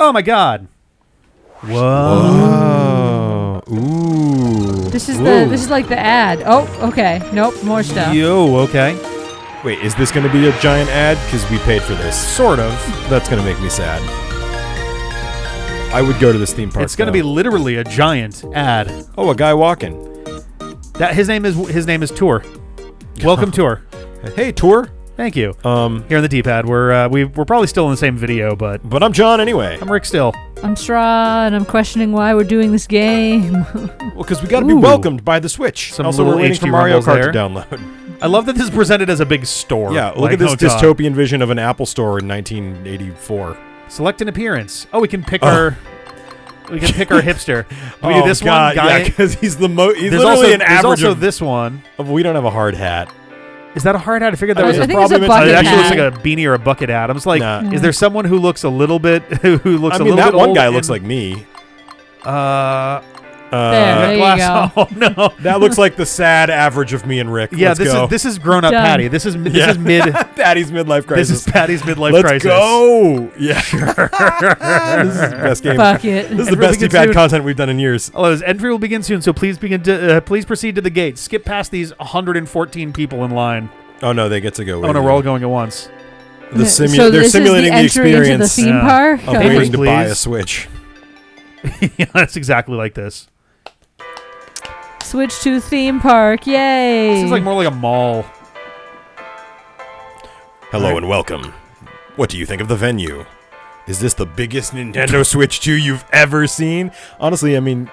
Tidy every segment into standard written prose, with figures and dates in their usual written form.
Oh my God! Whoa! Ooh. This is like the ad. Oh, okay. Nope, more stuff. Yo, okay. Wait, is this going to be a giant ad? Because we paid for this. Sort of. That's going to make me sad. I would go to this theme park. It's going to be literally a giant ad. Oh, a guy walking. That his name is Tour. Welcome, Tour. Hey, Tour. Thank you. Here on the D-pad, we're probably still in the same video, but I'm John anyway. I'm Rick still. I'm Straw, and I'm questioning why we're doing this game. Well, because we got to be welcomed by the Switch. Some also, little we're waiting for HD Mario rumbles Kart there. to download. I love that this is presented as a big store. Yeah, look at this dystopian vision of an Apple store in 1984. Select an appearance. Oh, we can pick our hipster. Do we do this God, one? Guy? Yeah, because he's the he's There's literally also, an average. There's also this one. We don't have a hard hat. Is that a hard hat? I figured that was I think problem. it's a bucket It actually looks hat. like a beanie or a bucket hat. I was like, Nah. is there someone who looks a little bit that one old guy looks like me. There you go. Oh no, That looks like the sad average of me and Rick. yeah, Let's this is grown up Done. Patty. This is mid. Patty's midlife crisis. This is Patty's midlife Let's crisis. go. Yeah. This is the best game. Fuck it. This is the Entry best begins D-pad soon. content we've done in years. Hello, entry will begin soon, so please proceed to the gate. Skip past these 114 people in line. Oh no, they get to go. Oh no, we're all going at once. They're So simulating this the is the entry experience into the theme Yeah. park. of Okay. waiting to buy a Please. Switch. Yeah, that's exactly like this. Switch to theme park. Yay. This is like more like a mall. Hello and welcome. What do you think of the venue? Is this the biggest Nintendo Switch 2 you've ever seen? Honestly, I mean,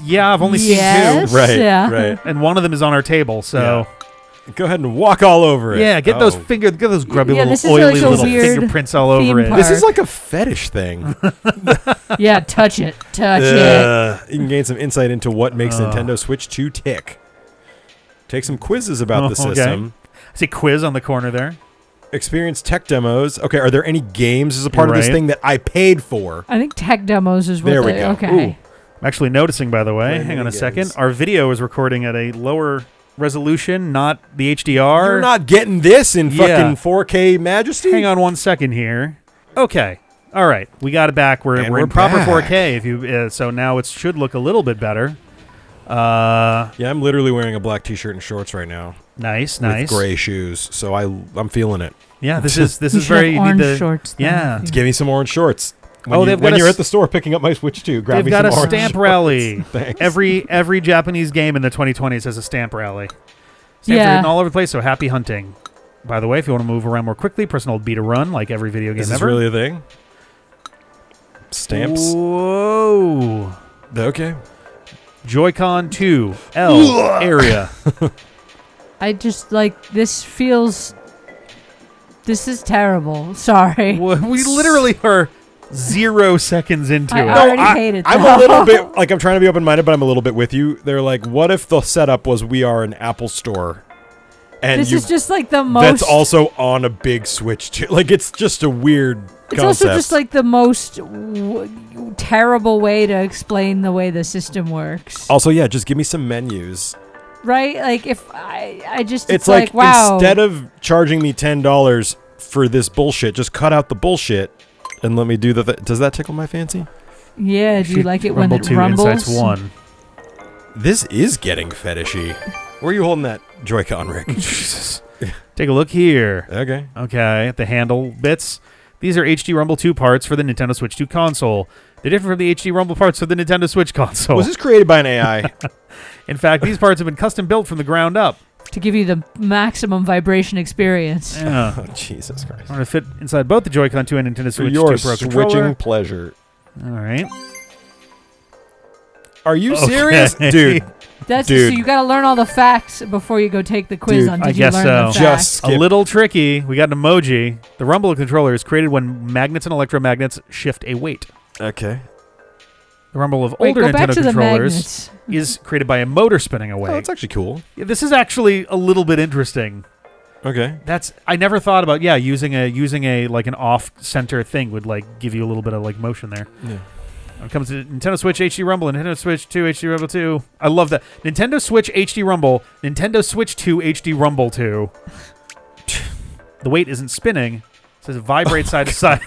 Yeah, I've only Yes. seen right, Yeah. right. two, and one of them is on our table. So Go ahead and walk all over it. yeah, get Oh. those grubby Yeah, this little is oily like a little weird fingerprints all theme over it. park. This is like a fetish thing. Yeah, touch it. Touch it. You can gain some insight into what makes Nintendo Switch 2 tick. Take some quizzes about the Okay. system. I see quiz on the corner there. Experience tech demos. Okay, are there any games as a part of this Right. thing that I paid for? I think tech demos is what There we they go. Okay. Ooh. I'm actually noticing, by the way. Play Hang on a minigames. second. Our video is recording at a lower resolution, not the HDR. You're not getting this in Yeah. fucking 4K majesty? Hang on 1 second here. Okay. All right. We got it back. We're And in we're proper back. 4K. If you so now it should look a little bit better. Yeah, I'm literally wearing a black t-shirt and shorts right now. Nice. With gray shoes, so I'm feeling it. Yeah, this is You very should have you need orange the- shorts. then. Yeah. Give me some orange shorts. Oh, they've got when a you're s- at the store picking up my Switch 2, grab They've me got some a orange stamp shorts. rally. Thanks. Every Japanese game in the 2020s has a stamp rally. Stamps are Yeah. hidden all over the place, so happy hunting. By the way, if you want to move around more quickly, press an old B to run, like every video game Is this ever. really a thing? Stamps? Whoa. Okay. Joy-Con 2 L area. I just like this feels. This is terrible. Sorry. We literally are 0 seconds into I it. already hate it. I'm though. a little bit, like, I'm trying to be open-minded, but I'm a little bit with you. They're like, what if the setup was we are an Apple store? And This is just like the most. that's also on a big Switch, too. Like, it's just a weird It's concept. also just like the most terrible way to explain the way the system works. Also, yeah, just give me some menus. Right? Like if I just It's like, wow. instead of charging me $10 for this bullshit, just cut out the bullshit and let me do the. Does that tickle my fancy? Yeah, do you like it when Rumble it 2 rumbles? Insights 1. This is getting fetishy. Where are you holding that Joy-Con, Rick? Jesus. Take a look here. Okay. Okay, the handle bits. These are HD Rumble 2 parts for the Nintendo Switch 2 console. They're different from the HD Rumble parts for the Nintendo Switch console. Was this created by an AI? In fact, these parts have been custom built from the ground up. To give you the maximum vibration experience. Yeah. Oh, Jesus Christ. I'm going to fit inside both the Joy-Con 2 and Nintendo For Switch 2 your Pro switching controller. pleasure. All right. Are you Okay. serious? Dude, That's Dude. so you got to learn all the facts before you go take the quiz Dude, on. I Did you guess learn so. the Just facts? skip. A little tricky. We got an emoji. The Rumble controller is created when magnets and electromagnets shift a weight. okay. The Rumble of Wait, older go back Nintendo to the controllers magnets. is created by a motor spinning away. Oh, that's actually cool. Yeah, this is actually a little bit interesting. Okay. I never thought about using a like an off center thing would like give you a little bit of like motion there. Yeah. When it comes to Nintendo Switch HD Rumble, Nintendo Switch 2 HD Rumble 2. I love that. Nintendo Switch HD Rumble, Nintendo Switch 2 HD Rumble 2. The weight isn't spinning. It says it vibrates side to side.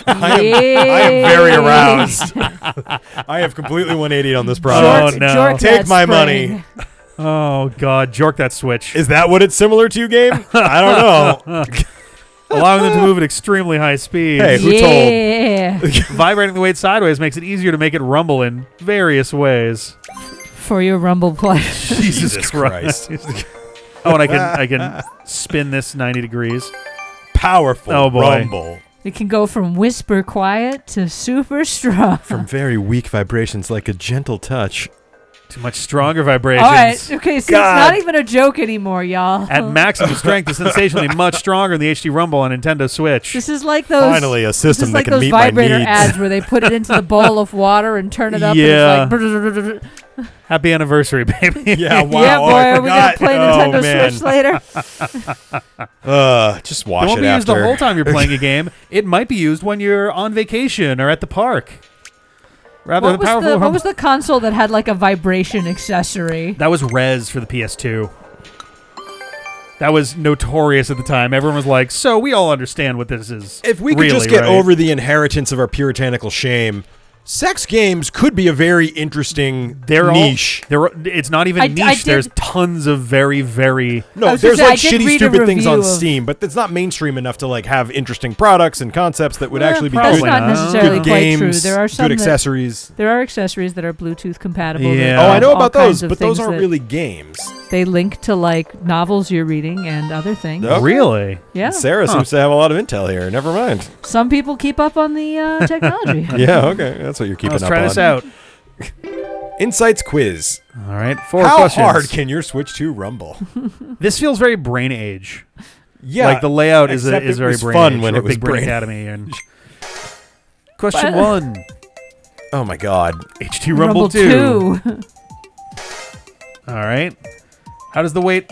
I am very aroused. I have completely 180 on this product. Oh, no. Jork Take that my spring. money. Oh, God. Jork that switch. Is that what it's similar to, game? I don't know. Allowing them to move at extremely high speeds. Hey, who Yeah. Vibrating the weight sideways makes it easier to make it rumble in various ways. For your rumble play. Jesus Christ. Oh, and I can spin this 90 degrees. Powerful Oh, boy. rumble. It can go from whisper quiet to super strong. From very weak vibrations like a gentle touch. To much stronger vibrations. All right. Okay, so God. it's not even a joke anymore, y'all. At maximum strength, is sensationally much stronger than the HD Rumble on Nintendo Switch. This is like those. Finally, a This system is that like can those meet my vibrator needs. ads where they put it into the bowl of water and turn it up. Yeah. And it's like. Happy anniversary, baby. Yeah, wow. Yeah, boy, I are we gonna forgot. play Oh, Nintendo man. Switch later? Just It watch won't it be used the after. whole time you're playing a game. It might be used when you're on vacation or at the park. Rather than powerful What Rumble. was the console that had like a vibration accessory? That was Res for the PS2. That was notorious at the time. Everyone was like, so we all understand what this is. If we could really, just get right? over the inheritance of our puritanical shame, sex games could be a very interesting niche. It's not even I niche. did- There's tons of very, very... I No, was there's gonna like say, I did shitty, read a stupid things on review of- Steam, but it's not mainstream enough to like have interesting products and concepts that would actually be probably That's good. not not. necessarily Good quite games, true. There are some good that- accessories. There are accessories that are Bluetooth compatible. that Yeah. Oh, I have know all about kinds those, of but those things aren't that really games. They link to like novels you're reading and other things. No. Okay. Really? Yeah. Sarah seems to have a lot of intel here. Never mind. Some people keep up on the technology. Yeah, okay. That's what you're keeping Let's up try on. this out. Insights quiz. All right, 4 How questions. hard can your Switch 2 rumble? This feels very Brain Age. Yeah. Like the layout is except is it very was Brain fun Age, when or it was Big Brain Brain Academy. And question But- 1. Oh my god. HD Rumble 2. All right. How does the weight...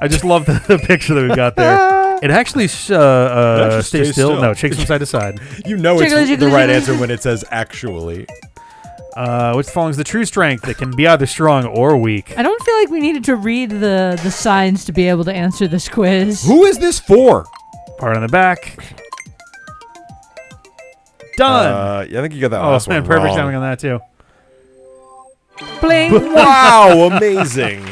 I just love the picture that we got there. It actually stays stays still. still. No, it shakes from side to side. You know it's Jiggly, the jiggly, right jiggly. answer when it says actually. Which the following is the true strength that can be either strong or weak. I don't feel like we needed to read the signs to be able to answer this quiz. Who is this for? Part on the back. Done. Yeah, I think you got that Oh, last man, one perfect wrong. timing on that, too. Bling. Wow, amazing.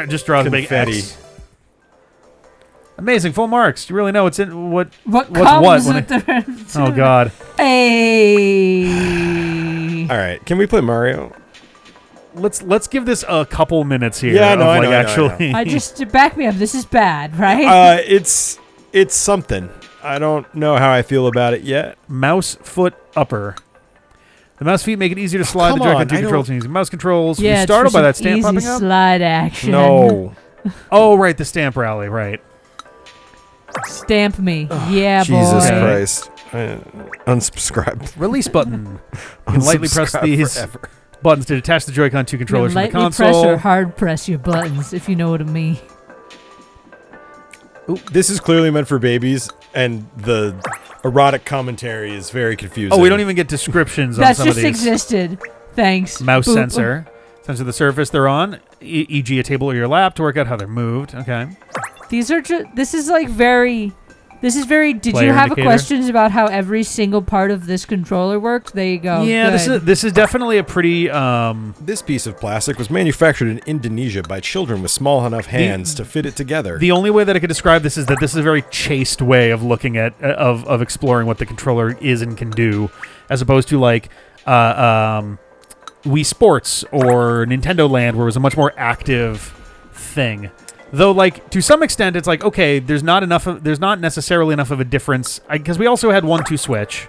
Just draws a big Confetti. X. Amazing, full marks. You really know what's in what? What What's comes what when with the Oh God! Hey. All right, can we play Mario? Let's give this a couple minutes here. Yeah, no, of I like know, I know, I know. actually. I just back me up. This is bad, right? It's something. I don't know how I feel about it yet. Mouse foot upper. The mouse feet make it easier to slide come the Joy-Con on, 2 I controls don't- using mouse controls. yeah, you it's startled for by that some stamp easy popping up? slide action. No. Oh, right, the stamp rally, right. Stamp me. Yeah, Jesus boy. Christ. Unsubscribe. Release button. You can lightly press Unsubscribe these forever. buttons to detach the Joy-Con 2 controllers from the Lightly press console. or hard press your buttons, if you know what I mean. This is clearly meant for babies, and the erotic commentary is very confusing. Oh, we don't even get descriptions on That's some of just these. existed. Thanks. Mouse Boop. sensor. Sensor the surface they're on, e.g. a table or your lap to work out how they're moved. Okay. These are just. This is like very. This is very. Did Player you have indicator. questions about how every single part of this controller works? There you go. Yeah, Good. this is definitely a pretty This piece of plastic was manufactured in Indonesia by children with small enough hands to fit it together. the only way that I could describe this is that this is a very chaste way of looking at of exploring what the controller is and can do, as opposed to like Wii Sports or Nintendo Land, where it was a much more active thing. Though, like, to some extent, it's like, okay, there's not necessarily enough of a difference, because we also had 1-2 Switch,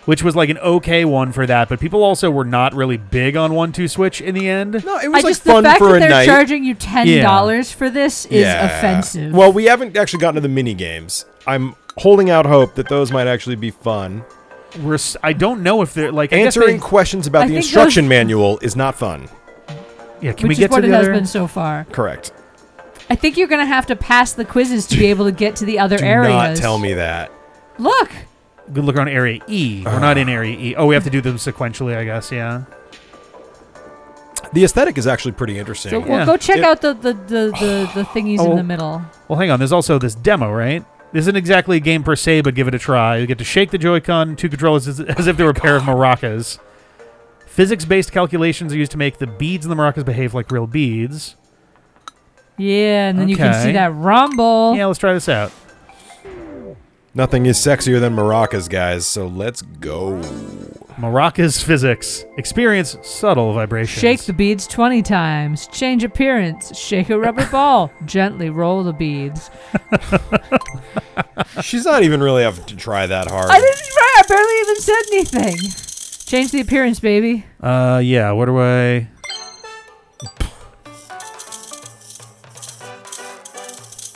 which was like an okay one for that, but people also were not really big on 1-2 Switch in the end. no, it I was like just fun the fact for that a they're night. charging you $10 for this is offensive. Well, we haven't actually gotten to the mini games. I'm holding out hope that those might actually be fun. I don't know if they're like I guess Answering they- questions about I the think instruction manual is not fun. Yeah, can we which get is what to it the has other? been so far. Correct. I think you're gonna have to pass the quizzes to be able to get to the other Do areas. not tell me that. Look. Good look around Area E. We're not in Area E. Oh, we have to do them sequentially, I guess. Yeah. The aesthetic is actually pretty interesting. So Yeah. we'll go check It- out the thingies in Oh. the middle. Well, hang on. There's also this demo, right? This isn't exactly a game per se, but give it a try. You get to shake the Joy-Con 2 controllers as if they were a pair of maracas. Physics-based calculations are used to make the beads in the maracas behave like real beads. Yeah, and then you can see that rumble. Yeah, let's try this out. Nothing is sexier than maracas, guys, so let's go. Maracas physics. Experience subtle vibrations. Shake the beads 20 times. Change appearance. Shake a rubber ball. Gently roll the beads. She's not even really having to try that hard. I didn't try. I barely even said anything. Change the appearance, baby. Yeah, what do I...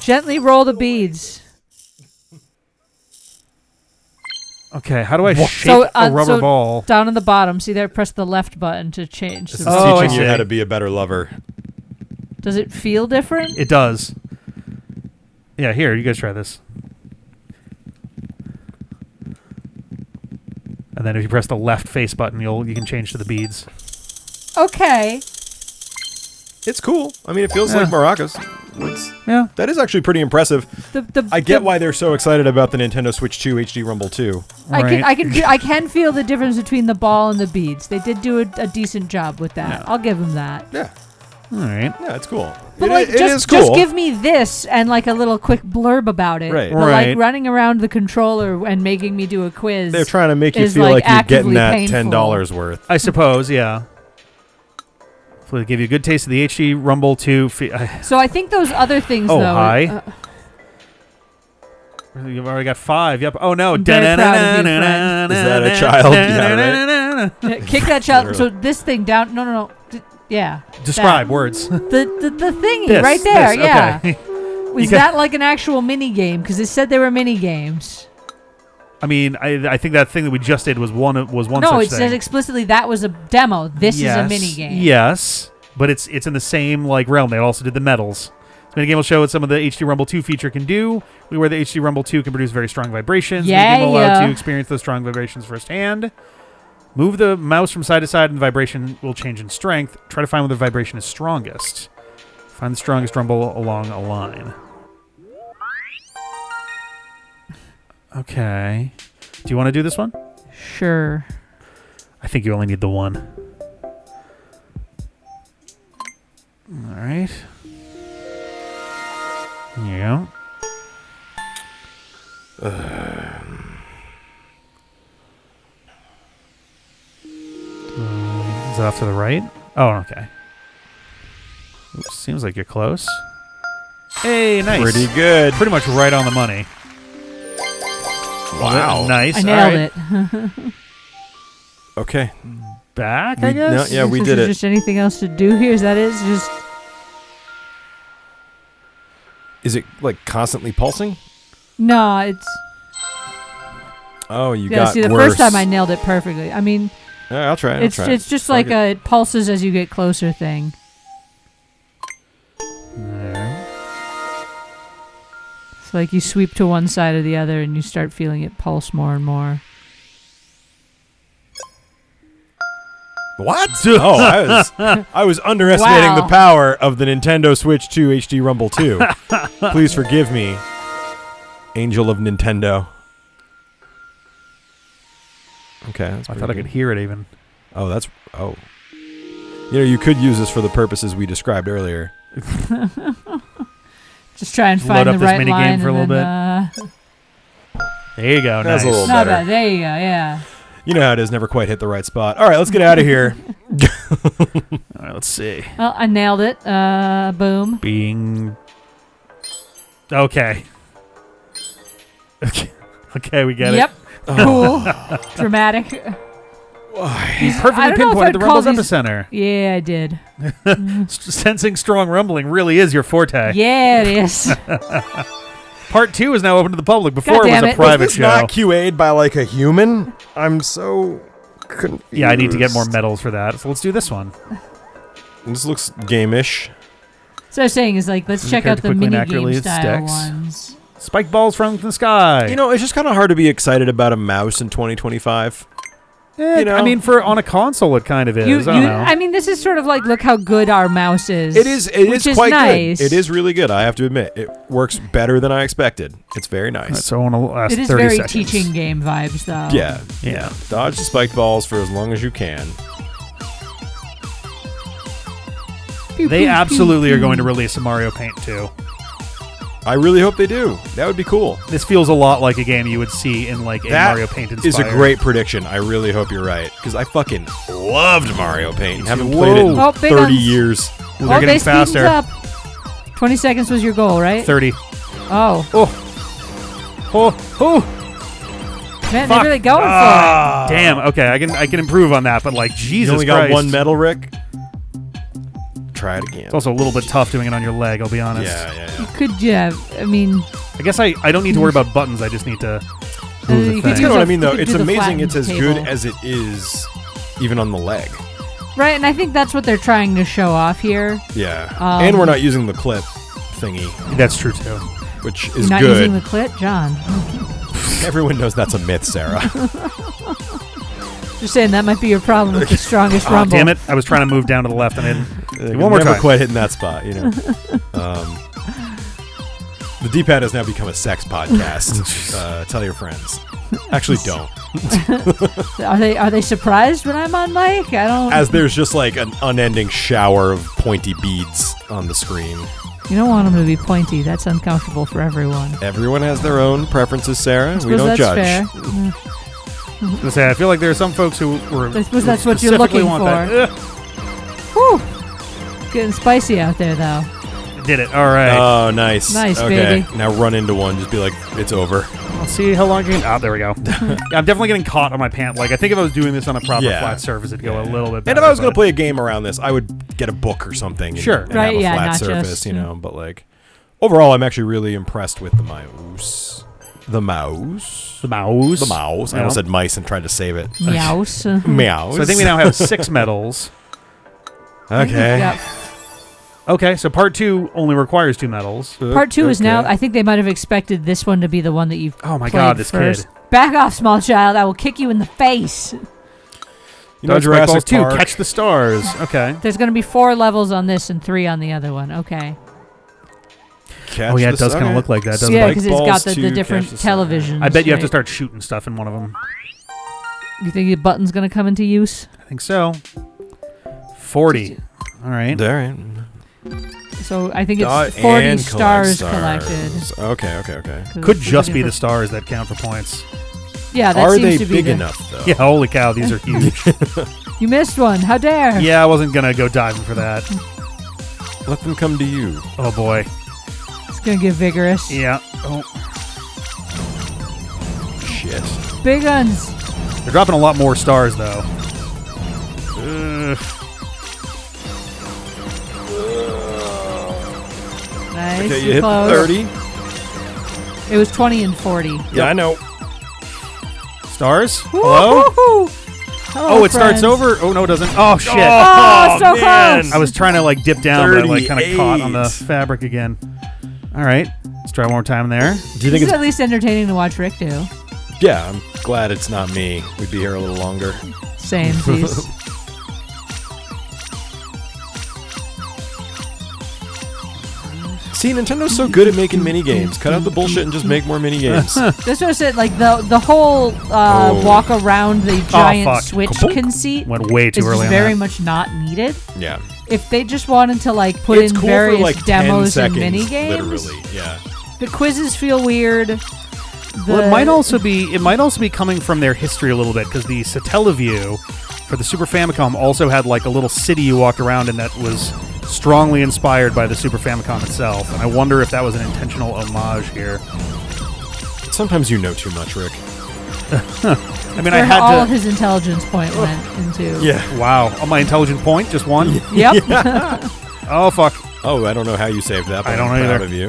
Gently roll the beads. Okay, how do I shake So, a rubber ball? Down on the bottom, see there, press the left button to change. This is I teaching you see. how to be a better lover. Does it feel different? It does. Yeah, here, you guys try this. And then if you press the left face button, you can change to the beads. Okay. It's cool. I mean, it feels like maracas. Yeah. That is actually pretty impressive. I get why they're so excited about the Nintendo Switch 2 HD Rumble 2. I can feel the difference between the ball and the beads. They did do a decent job with that. Yeah. I'll give them that. Yeah. All right. Yeah, it's cool. But it is cool. Just give me this and like a little quick blurb about it. Right. But like running around the controller and making me do a quiz. They're trying to make you is, feel like you're getting actively that painful. $10 worth. I suppose, yeah. Hopefully give you a good taste of the HD Rumble 2. So I think those other things, Oh, though. hi. You've already got 5. Yep. Oh, no. I'm very proud of you, friend. Is that a child? Yeah, Yeah, kick that child. So this thing down. No. Yeah. Describe that. words. The thingy This, right there. this, Yeah. okay. Was that like an actual mini game? Because it said they were mini games. I mean, I think that thing that we just did was one No, such it thing. says explicitly that was a demo. This is a mini game. Yes, but it's in the same realm. They also did the medals. This minigame will show what some of the HD Rumble 2 feature can do. Where the HD Rumble 2 can produce very strong vibrations. The minigame will allow you to experience those strong vibrations firsthand. Move the mouse from side to side, and the vibration will change in strength. Try to find where the vibration is strongest. Find the strongest rumble along a line. Okay. Do you want to do this one? Sure. I think you only need the one. All right. Yeah. Is it off to the right? Oh, okay. Oops, seems like you're close. Hey, nice. Pretty good. Pretty much right on the money. Wow. Nice. I nailed it. Okay. Back, I guess? No, yeah, we Is did there it. just anything else to do here? Is that it? Is it like constantly pulsing? No, it's... Oh, you Yeah, got see, the worse. first time I nailed it perfectly. I mean, Yeah, I'll try it. it's just like a it pulses as you get closer thing. There. It's like you sweep to one side or the other and you start feeling it pulse more and more. What? Oh, I was underestimating Wow. the power of the Nintendo Switch 2 HD Rumble 2. Please forgive me, Angel of Nintendo. Okay, that's I pretty thought I good. could hear it even. Oh, that's... Oh. You know, you could use this for the purposes we described earlier. Just try and Load find up the this right minigame line for a and little then, There you go. That's Nice. a little Not better. bad. There you go. Yeah. You know how it is, never quite hit the right spot. All right, let's get out of here. All right, let's see. Well, I nailed it. Boom. Being... Okay. Okay, we get Yep. it. Cool. Dramatic. You I perfectly don't know if pinpointed I'd the call rumble's these- epicenter. Yeah, I did. Sensing strong rumbling really is your forte. Yeah, it is. Part 2 is now open to the public. Before God it was damn a it. private Was this show. not QA'd by like a human? I'm so confused. Yeah, I need to get more medals for that. So let's do this one. This looks game-ish. So I was saying is like, let's check Compared out to the quickly and mini accurately game it style sticks. ones. Spike balls from the sky. You know, it's just kind of hard to be excited about a mouse in 2025. You know? I mean, for on a console, it kind of is. I don't know. I mean, this is sort of like, look how good our mouse is. It is quite nice. good. It is really good, I have to admit. It works better than I expected. It's very nice. All right, so I want to last 30 It is seconds. very teaching game vibes, though. Yeah. Yeah. Dodge the spiked balls for as long as you can. Pew, They pew, absolutely pew, are going to pew. release a Mario Paint 2. I really hope they do. That would be cool. This feels a lot like a game you would see in like a That Mario Paint inspired. is a great prediction. I really hope you're right. Because I fucking loved Mario Paint. Haven't Whoa. played it in Oh, big 30 guns. years. Ooh, Oh, they're they getting speeded faster. up. 20 seconds was your goal, right? 30. Oh. Oh. Man, Fuck. they're really going Damn. Okay, I can improve on that, but like Jesus You only Christ. got one medal, Rick? Try it again. It's also a little bit tough doing it on your leg, I'll be honest. Yeah. for it. Could you? I mean, I guess I don't need to worry about buttons, I just need to move the you could thing. You know what I mean, though? You could It's do the amazing flattened it's as table. good as it is even on the leg. right, and I think that's what they're trying to show off here. Yeah. Um, And we're not using the clip thingy, That's true too. which You're is not good. using the clit, John. Everyone knows that's a myth, Sarah. Just saying that might be your problem with the strongest Oh, rumble. damn it. I was trying to move down to the left and I didn't. One more Never time. quite hitting that spot, you know. The D-pad has now become a sex podcast. Tell your friends. Actually, don't. Are they surprised when I'm on mic? I don't. As there's just like an unending shower of pointy beads on the screen. You don't want them to be pointy. That's uncomfortable for everyone. Everyone has their own preferences, Sarah. We Suppose don't that's judge. fair. I was gonna say, I feel like there are some folks who were. I suppose that's who what you're specifically looking want for. that. Whew. Getting spicy out there, though. Did it. All right. Oh, nice. Nice, okay. baby. Now run into one. Just be like, it's over. Let's see how long you can. Oh, there we go. Yeah, I'm definitely getting caught on my pant leg. I think if I was doing this on a proper Yeah. flat surface, it'd go a little bit better. And if I was going to but- play a game around this, I would get a book or something. And, Sure. and Right, have a yeah, flat not surface, just- you know. But like, overall, I'm actually really impressed with the mouse. The mouse. The mouse. The mouse. I almost said mice and tried to save it. Meows. Mouse. So I think we now have 6 medals. Okay. Yeah. Okay, so part 2 only requires 2 medals. Part 2 is now. Okay. I think they might have expected this one to be the one that you've. Oh my played God, this first. kid. Back off, small child! I will kick you in the face. You know, Dodge Spike Balls Jurassic 2, Park. Catch the Stars. Okay. There's going to be 4 levels on this and 3 on the other one. Okay. Catch Oh yeah, the it does kind of okay. look like that, doesn't Yeah, it? because it's got Balls the to different catch the sun. televisions. I bet you have to right? start shooting stuff in one of them. You think the button's going to come into use? I think so. 40. All right. All right. So I think Dot it's 40 and stars collect collected. Okay. 'Cause Could we're just looking be for- the stars that count for points. Yeah, that Are seems they to be big the- enough, though? Yeah, holy cow, these are huge. You missed one. How dare? Yeah, I wasn't going to go diving for that. Let them come to you. Oh boy. It's going to get vigorous. Yeah. Oh. Shit. Big guns. They're dropping a lot more stars, though. Nice. Okay, you you're hit close. 30. It was 20 and 40. Yeah, I know. Stars? Hello? Woo-hoo-hoo. Hello, Oh, it starts friends. over? Oh, no, it doesn't. Oh, shit. Oh, so man. close. I was trying to, like, dip down, but I, like, kind of caught on the 38. fabric again. All right. Let's try one more time there. Do you This think is it's... at least entertaining to watch Rick do. Yeah, I'm glad it's not me. We'd be here a little longer. Same, please. See, Nintendo's so good at making mini games. Cut out the bullshit and just make more mini games. That's what I said. Like the whole Oh. walk around the giant fuck. Switch Kabonk. conceit Went way too is early on very that. much not needed. Yeah. If they just wanted to like put It's in cool various for like 10 demos and seconds, mini games, literally. Yeah. the quizzes feel weird. Well, it might also be coming from their history a little bit, because the Satellaview for the Super Famicom also had like a little city you walked around in that was strongly inspired by the Super Famicom itself, and I wonder if that was an intentional homage here. Sometimes you know too much, Rick. I mean, I where had all to. of his intelligence point went into. Yeah. Wow, on my intelligent point, just one. Yep. Oh fuck! Oh, I don't know how you saved that, but I don't I'm know proud either. of you.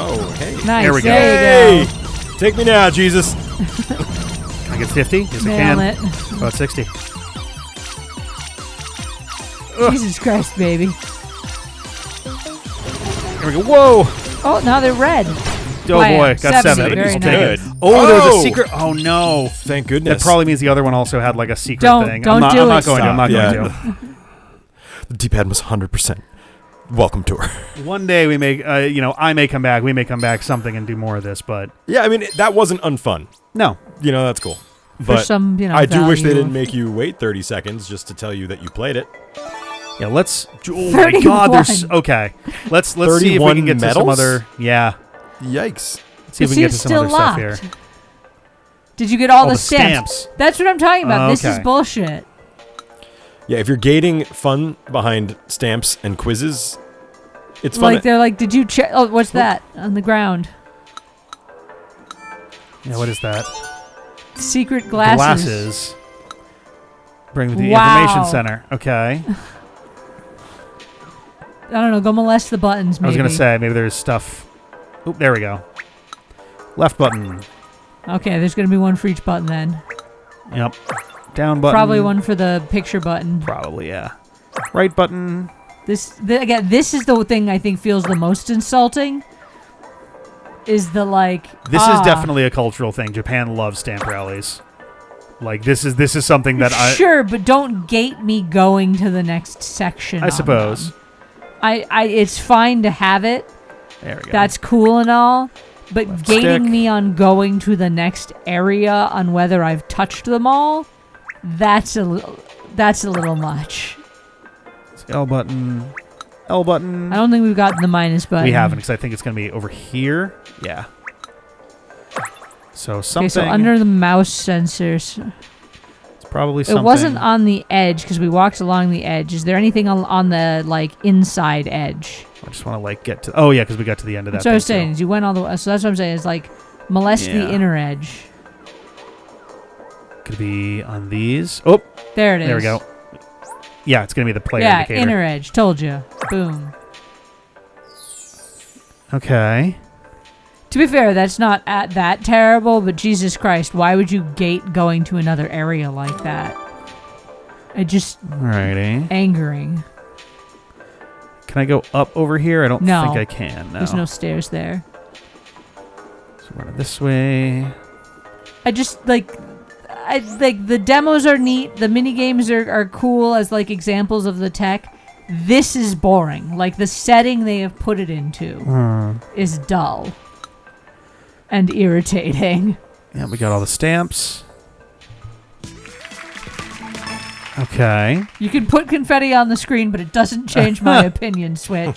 Oh, hey. Nice. There we go. There you go. Hey! Take me now, Jesus. Can I get 50? Yes, I Nail can. it. About 60. Jesus Christ, baby. There we go. Whoa! Oh, now they're red. Oh boy, got 70. 70. Very I'll nice. take it. Oh, there's a Oh! secret. Oh no. Thank goodness. That probably means the other one also had like a secret Don't- thing. don't I'm do not it. going to. I'm not Stop. going Yeah. to. The D-pad was 100%. Welcome to her. One day we may, I may come back. We may come back something and do more of this, but Yeah, I mean, that wasn't unfun. no. That's cool. For But some, I do wish they value. didn't make you wait 30 seconds just to tell you that you played it. Yeah, let's. Oh my God, there's 31. okay. Let's see if we 31 can get to some medals? other. Yeah, Yikes. see if we can get it's to some still other locked. stuff here. Did you get all Oh, the the stamps? stamps. That's what I'm talking about. This is Okay. bullshit. Yeah, if you're gating fun behind stamps and quizzes, it's fun. Like they're like, did you check? Oh, what's that on the ground? Yeah, what is that? Secret glasses. Glasses. Bring the Wow. information center. Okay. I don't know. Go molest the buttons. Maybe. I was gonna say maybe there's stuff. Oop, there we go. Left button. Okay, there's gonna be one for each button then. Yep. Down button. Probably one for the picture button. Probably, yeah. Right button. Again, this is the thing I think feels the most insulting. Is the like? This is definitely a cultural thing. Japan loves stamp rallies. Like this is something that Sure, but don't gate me going to the next section. I on suppose. them. It's fine to have it. There we go. That's cool and all. But Left gating stick. me on going to the next area on whether I've touched them all, that's a little much. L button. L button. I don't think we've gotten the minus button. We haven't because I think it's going to be over here. Yeah. So something. Okay, so under the mouse sensors. It's probably something. It wasn't on the edge because we walked along the edge. Is there anything on the like inside edge? I just want to like get to. Oh yeah, because we got to the end of that. That's what I was thing, saying. Is you went all the way. So that's what I'm saying. Is like molest Yeah. the inner edge. Could be on these. Oh, There it is. there we go. Yeah, it's going to be the player Yeah, indicator. inner edge. Told you. Boom. Okay. To be fair, that's not that terrible, but Jesus Christ, why would you gate going to another area like that? It just Alrighty. angering. Can I go up over here? I don't No. think I can. No. There's no stairs there. So run it this way. I just like the demos are neat. The mini games are cool as like examples of the tech. This is boring. Like the setting they have put it into is dull and irritating. Yeah, we got all the stamps. Okay. You can put confetti on the screen, but it doesn't change my opinion, Switch.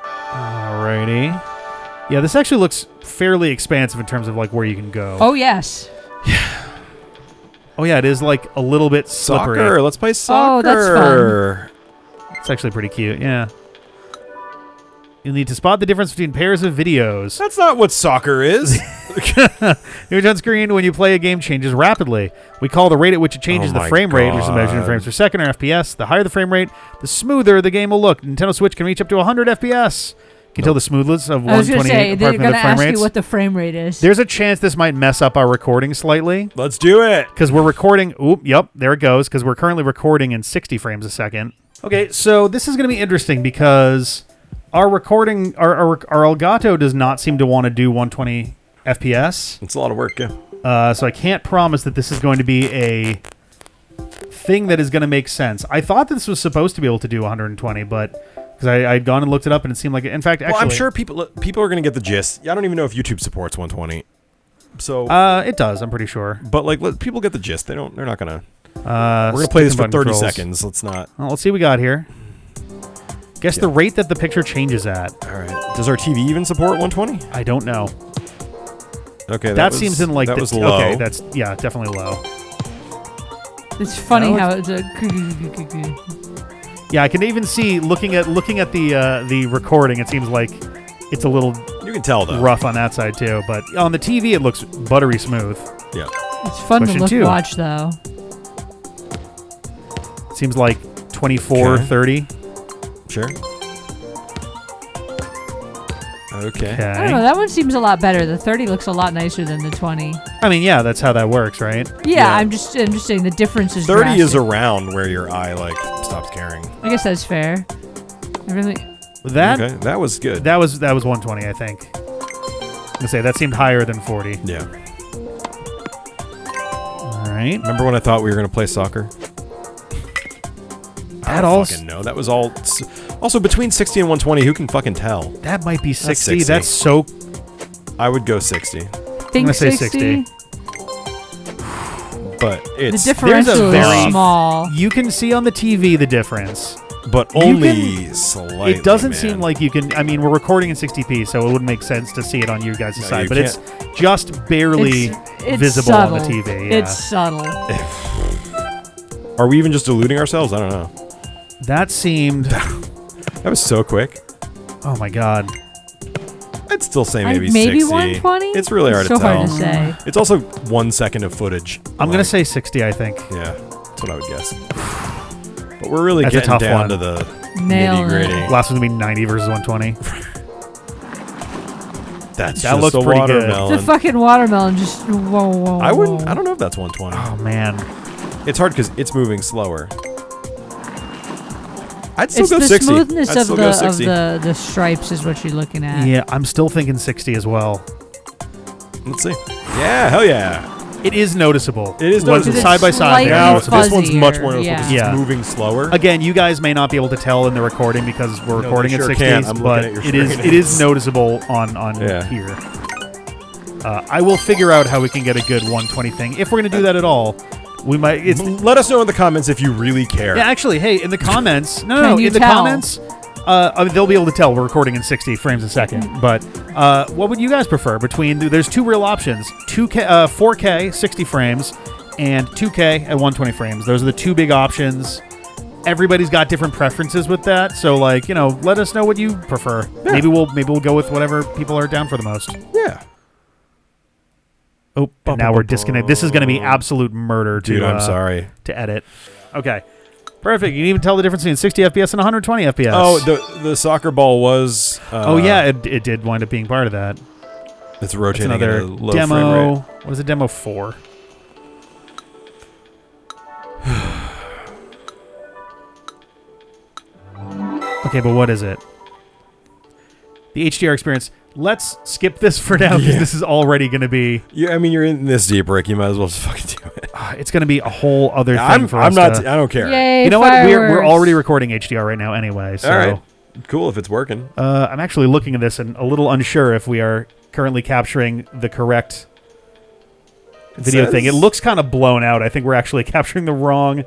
Alrighty. Yeah, this actually looks fairly expansive in terms of like where you can go. Oh, yes. Oh yeah, it is like a little bit slippery. Soccer. Let's play soccer. Oh, that's fun. It's actually pretty cute, yeah. You'll need to spot the difference between pairs of videos. That's not what soccer is. Image on screen when you play a game changes rapidly. We call the rate at which it changes Oh the my frame rate, which is measured in God. frames per second or FPS. The higher the frame rate, the smoother the game will look. Nintendo Switch can reach up to 100 FPS. Can you tell the smoothness of I was going to 128 say, they're apart from going the to frame ask rates? you what the frame rate is. There's a chance this might mess up our recording slightly Let's do it. because we're recording. Oop, yep, there it goes. Because we're currently recording in 60 frames a second. Okay, so this is going to be interesting because our recording, our Elgato does not seem to want to do 120 FPS. It's a lot of work, yeah. So I can't promise that this is going to be a thing that is going to make sense. I thought this was supposed to be able to do 120, but because I'd gone and looked it up and it seemed like it. In fact, actually, Well, I'm sure people are going to get the gist. I don't even know if YouTube supports 120. So, it does. I'm pretty sure. but like, let people get the gist. They're not gonna. We're We're gonna play this for 30 seconds. Let's not. Well, let's see what we got here. Guess the rate that the picture changes at. All right. Does our TV even support 120? I don't know. Okay, That seems in like that the, was low. Okay, that's definitely low. It's funny No, how it's a... Yeah, I can even see looking at the recording. It seems like it's a little You can tell though. rough on that side too, but on the TV it looks buttery smooth. Yeah. It's fun Question to 2. watch, though. It seems like 24, Okay. 30. Sure. Okay. I don't know. Okay. That one seems a lot better. The 30 looks a lot nicer than the 20. I mean, yeah, that's how that works, right? Yeah, Yeah. I'm just saying the difference is 30 is drastic. around where your eye like stops caring. I guess that's fair. Everything. That was good. That was 120, I think. I'm gonna say that seemed higher than 40. Yeah. All right. Remember when I thought we were gonna play soccer? I don't fucking know. That was all. Also, between 60 and 120, who can fucking tell? That might be 60. 60. That's so. I would go 60. Think I'm gonna say 60. But it's The differential is small. You can see on the TV the difference. but only slightly. It doesn't man. seem like you can. I mean, we're recording in 60p, so it wouldn't make sense to see it on you guys' side. you But it's just barely It's visible subtle. on the TV. Yeah. It's subtle. Are we even just deluding ourselves? I don't know. That seemed. That was so quick. Oh my god. I'd still say maybe maybe 60. 120. It's really hard so to tell. hard to say. It's also 1 second of footage. I'm gonna say 60. I think. Yeah, that's what I would guess. But we're really That's a getting tough down one. to the Nail nitty gritty. Last one's gonna be 90 versus 120. That That looks a pretty good. watermelon. The fucking watermelon just whoa. I wouldn't. I don't know if that's 120. Oh man. It's hard because it's moving slower. I'd still It's go the 60. smoothness I'd of still the go of 60. the stripes is what you're looking at. Yeah, I'm still thinking 60 as well. Let's see. Yeah, hell yeah. It is noticeable. It is When noticeable. side by It's side. slightly they're Now, noticeable. this one's much more noticeable yeah. because Yeah. it's moving slower. Again, you guys may not be able to tell in the recording because we're No, recording they at sure 60s, can't. I'm but looking at your it is screen. it is noticeable on Yeah. here. I will figure out how we can get a good 120 thing. If we're going to do that at all, we might. It's Let us know in the comments if you really care. yeah, actually, hey, in the comments, no, Can you in the tell? comments, they'll be able to tell we're recording in 60 frames a second. But what would you guys prefer between? There's two real options: 2K, 4K, 60 frames, and 2K at 120 frames. Those are the two big options. Everybody's got different preferences with that, so like let us know what you prefer. Yeah. Maybe we'll go with whatever people are down for the most. Yeah. Oh, and now we're disconnected. This is going to be absolute murder, Dude, to, I'm sorry. to edit. Okay, perfect. You can even tell the difference between 60 FPS and 120 FPS. Oh, the soccer ball was... oh yeah, it did wind up being part of that. It's That's rotating at another a low demo. frame rate. What is a demo for? Okay, but what is it? The HDR experience. Let's skip this for now because Yeah. this is already going to be. Yeah, I mean, you're in this deep, Rick. You might as well just fucking do it. It's going to be a whole other thing I'm for us. not... to, I don't care. Yay! you know what? We're fireworks. already recording HDR right now anyway. So All right. Cool if it's working. I'm actually looking at this and a little unsure if we are currently capturing the correct video thing. It looks kind of blown out. I think we're actually capturing the wrong.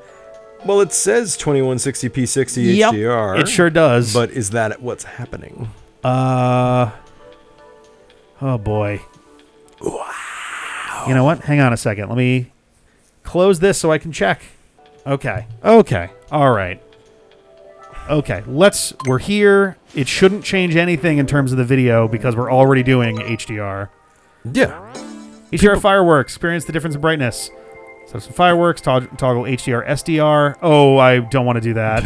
Well, it says 2160p 60 Yep, HDR. it sure does. But is that what's happening? Oh boy. Wow. You know what? Hang on a second. Let me close this so I can check. Okay. Okay. All right. Okay. We're here. It shouldn't change anything in terms of the video because we're already doing HDR. Yeah. HDR Fireworks. Experience the difference in brightness. So some fireworks. Toggle HDR SDR. Oh, I don't want to do that.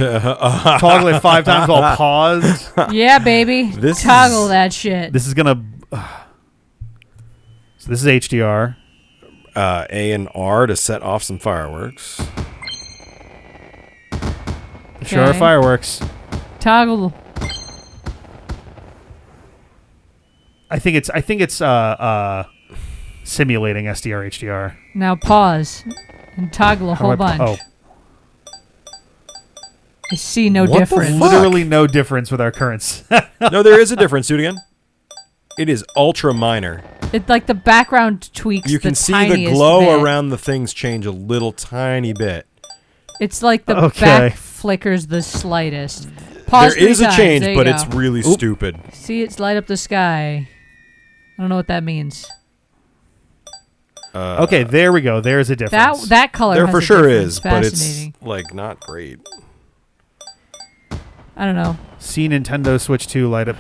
Toggle it 5 times while paused. Yeah, baby. Toggle that shit. This is gonna. So this is HDR. A and R to set off some fireworks. Sure are Okay. fireworks. Toggle. I think it's simulating SDR HDR. Now pause and toggle a How do whole I bunch. I see no What the difference. fuck? Literally no difference with our currents. No, there is a difference. Do it again. It is ultra minor. It's like the background tweaks. You can the see the tiniest glow bit. around the things change a little tiny bit. It's like the Okay. back flickers the slightest. Pause There is 3 a times. change, There you but go. it's really stupid. See, it's light up the sky. I don't know what that means. Okay, there we go. There's a difference. That color There has for a sure difference. is, but it's Fascinating. like not great. I don't know. See Nintendo Switch 2 light up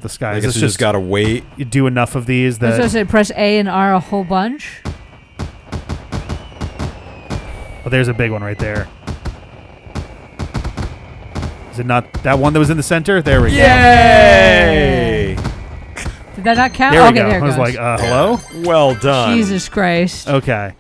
the sky. I Is guess this you just gotta wait. you do enough of these I was that going to say press A and R a whole bunch. oh, there's a big one right there. Is it not that one that was in the center? There we go. Yay! Did that not count? There we okay, go. there it I was goes. like, hello? Well done. Jesus Christ. Okay.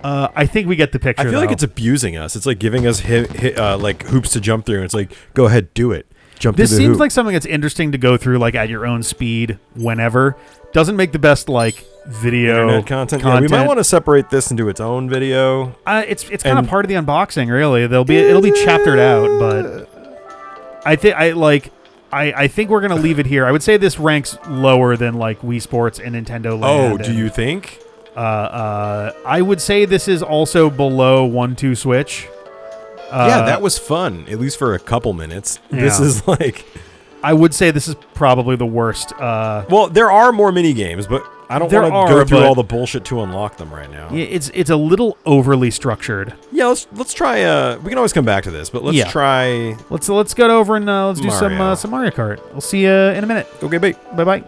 I think we get the picture. I feel like though. it's abusing us. It's like giving us like hoops to jump through. And it's like, go ahead, do it. Jump This through the seems hoop. like something that's interesting to go through like at your own speed whenever. Doesn't make the best like video Internet content. Yeah, we might want to separate this into its own video. It's kind of part of the unboxing, really. It'll be chaptered out, but I think we're gonna leave it here. I would say this ranks lower than like Wii Sports and Nintendo Land. Oh, do you think? I would say this is also below 1-2 Switch. Yeah, that was fun, at least for a couple minutes. Yeah. This is like... I would say this is probably the worst. Well, there are more mini games, but I don't want to go through all the bullshit to unlock them right now. Yeah, it's a little overly structured. Yeah, let's try. We can always come back to this, but let's try. Let's go over and let's do Mario. some Mario Kart. We'll see you in a minute. Okay, bye. Bye bye.